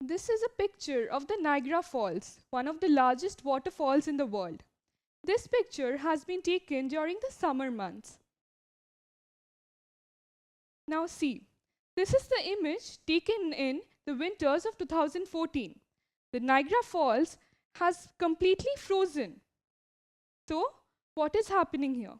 This is a picture of the Niagara Falls, one of the largest waterfalls in the world. This picture has been taken during the summer months. Now see, this is the image taken in the winters of 2014. The Niagara Falls has completely frozen. So, what is happening here?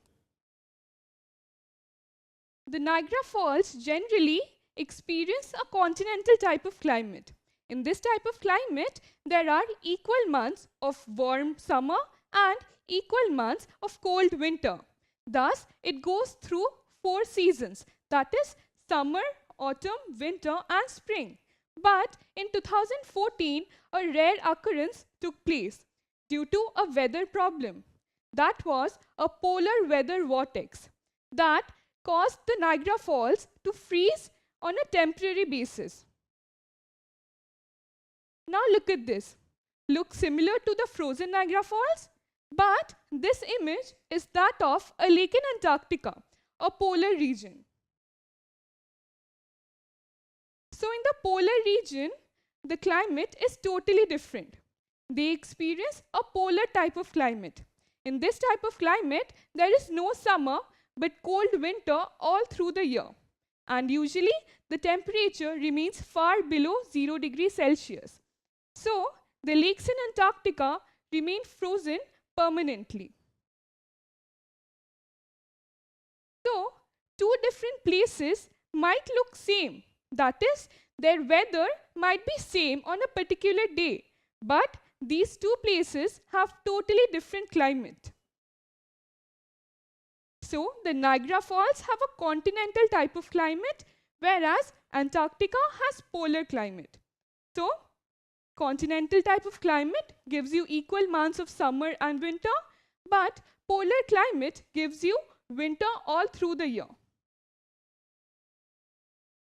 The Niagara Falls generally experience a continental type of climate. In this type of climate, there are equal months of warm summer and equal months of cold winter. Thus, it goes through 4 seasons, that is summer, autumn, winter and spring. But in 2014, a rare occurrence took place due to a weather problem. That was a polar weather vortex that caused the Niagara Falls to freeze on a temporary basis. Now look at this. Looks similar to the frozen Niagara Falls, but this image is that of a lake in Antarctica, a polar region. So in the polar region, the climate is totally different. They experience a polar type of climate. In this type of climate, there is no summer but cold winter all through the year. And usually, the temperature remains far below 0 degrees Celsius. So, the lakes in Antarctica remain frozen permanently. So, two different places might look same. That is, their weather might be same on a particular day, but these two places have totally different climate. So, the Niagara Falls have a continental type of climate, whereas Antarctica has polar climate. So, continental type of climate gives you equal months of summer and winter, but polar climate gives you winter all through the year.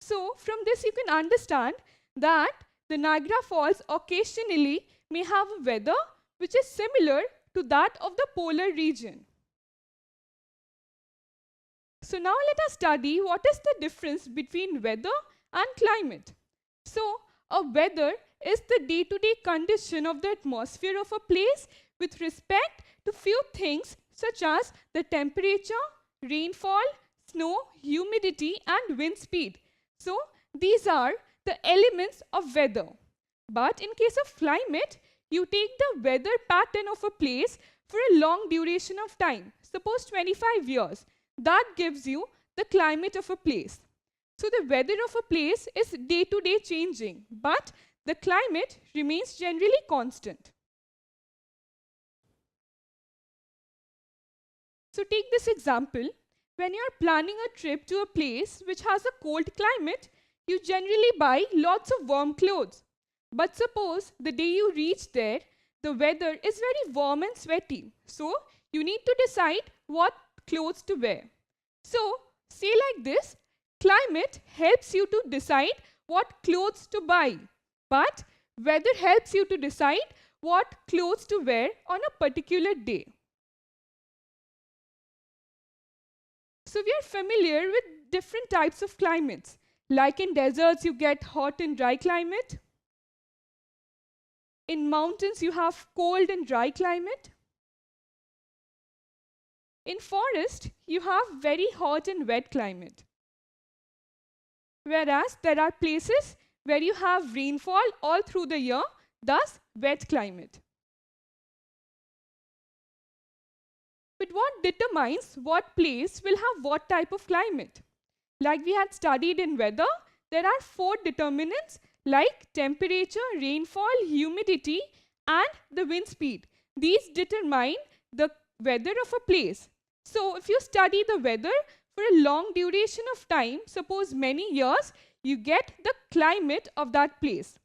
So, from this you can understand that the Niagara Falls occasionally may have a weather which is similar to that of the polar region. So now let us study what is the difference between weather and climate. So a weather is the day-to-day condition of the atmosphere of a place with respect to few things such as the temperature, rainfall, snow, humidity and wind speed. So these are the elements of weather. But in case of climate, you take the weather pattern of a place for a long duration of time, suppose 25 years. That gives you the climate of a place. So the weather of a place is day-to-day changing, but the climate remains generally constant. So take this example. When you are planning a trip to a place which has a cold climate, you generally buy lots of warm clothes. But suppose the day you reach there, the weather is very warm and sweaty. So you need to decide what clothes to wear. So, say like this, climate helps you to decide what clothes to buy, but weather helps you to decide what clothes to wear on a particular day. So, we are familiar with different types of climates. Like in deserts, you get hot and dry climate. In mountains, you have cold and dry climate. In forest, you have very hot and wet climate. Whereas there are places where you have rainfall all through the year, thus wet climate. But what determines what place will have what type of climate? Like we had studied in weather, there are 4 determinants like temperature, rainfall, humidity and the wind speed. These determine the weather of a place. So if you study the weather for a long duration of time, suppose many years, you get the climate of that place.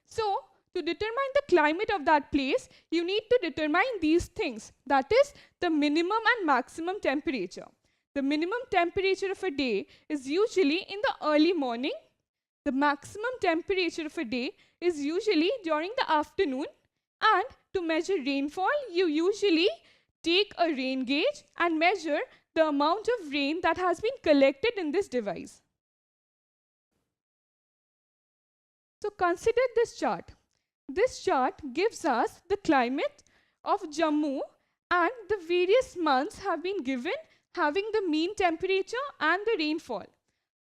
So to determine the climate of that place, you need to determine these things. That is the minimum and maximum temperature. The minimum temperature of a day is usually in the early morning. The maximum temperature of a day is usually during the afternoon. And to measure rainfall, you usually take a rain gauge and measure the amount of rain that has been collected in this device. So consider this chart. This chart gives us the climate of Jammu, and the various months have been given having the mean temperature and the rainfall.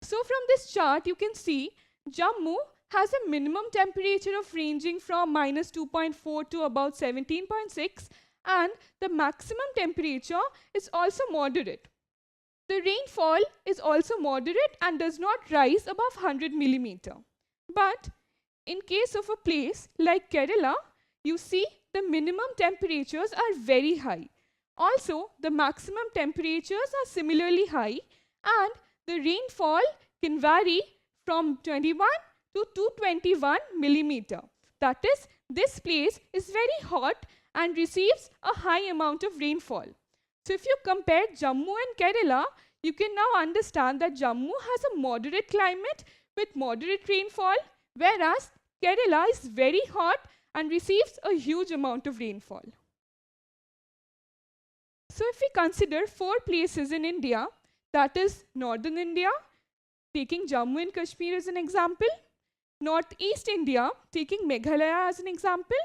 So from this chart you can see Jammu has a minimum temperature of ranging from minus 2.4 to about 17.6, and the maximum temperature is also moderate. The rainfall is also moderate and does not rise above 100 millimeter. But in case of a place like Kerala, you see the minimum temperatures are very high. Also, the maximum temperatures are similarly high, and the rainfall can vary from 21 to 221 millimeter. That is, this place is very hot and receives a high amount of rainfall. So if you compare Jammu and Kerala, you can now understand that Jammu has a moderate climate with moderate rainfall, whereas Kerala is very hot and receives a huge amount of rainfall. So if we consider 4 places in India, that is Northern India, taking Jammu and Kashmir as an example, Northeast India, taking Meghalaya as an example,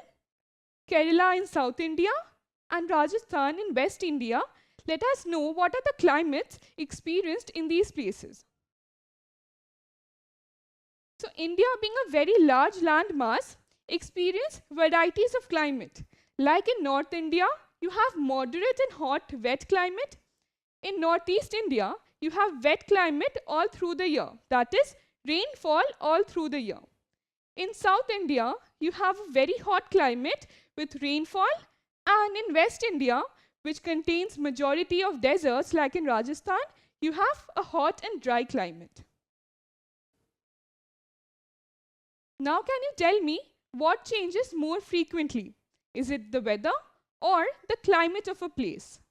Kerala in South India, and Rajasthan in West India, let us know what are the climates experienced in these places. So India, being a very large land mass, experiences varieties of climate. Like in North India, you have moderate and hot wet climate. In Northeast India, you have wet climate all through the year. That is, rainfall all through the year. In South India, you have a very hot climate with rainfall, and in West India, which contains majority of deserts like in Rajasthan, you have a hot and dry climate. Now can you tell me what changes more frequently? Is it the weather or the climate of a place?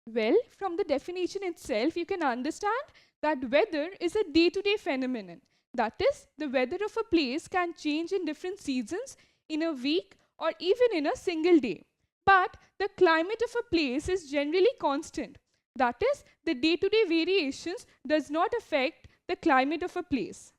Well, from the definition itself, you can understand that weather is a day-to-day phenomenon. That is, the weather of a place can change in different seasons, in a week, or even in a single day. But the climate of a place is generally constant. That is, the day-to-day variations does not affect the climate of a place.